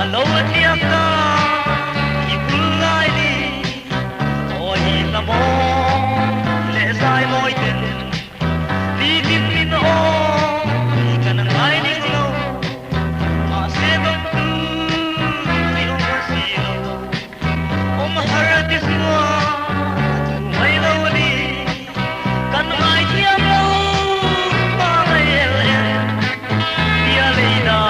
Hello Atiaka Ibulai ni Oi namo le sai moi ten Li dim min o kanang ai ni lo Ma se dong tu ni o si lo O maharatis mo mai lo ni kanang ai tiam lo pa mai el dia le da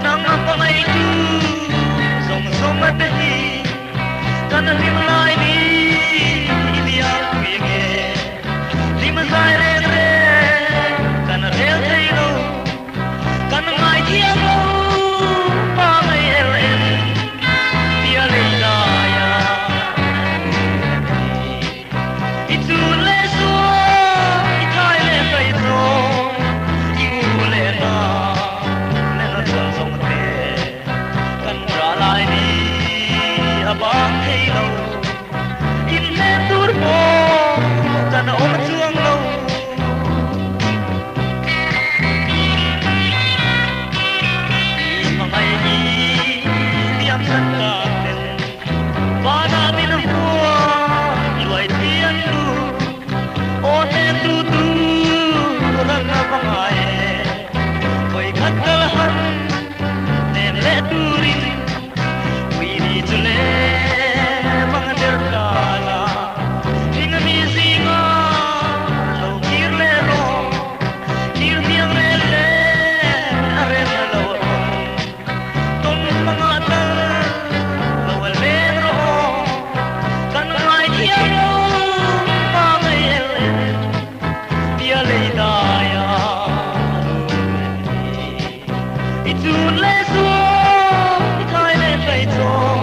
Nang pangai tu song madahi kan rimlai ni dia kuye lima zaire re kan rel thailo kan ngai dia lo pa mai el dia le ya itu le so itai le sai so abang hello in le tur mo kan om chuang lo mangai ni diam san ka ten ba na min hua loi tian lu o te tu tu rang na pangai koi khat kal han nem le turin Tule mangader kala Tinga misinga Lo kirle ro Kir miang rele Arem na lo Tong mangatal Lo alben ro Kan ngay dia ro Pangay ele Dia lay daya Itun le so Itay le kay to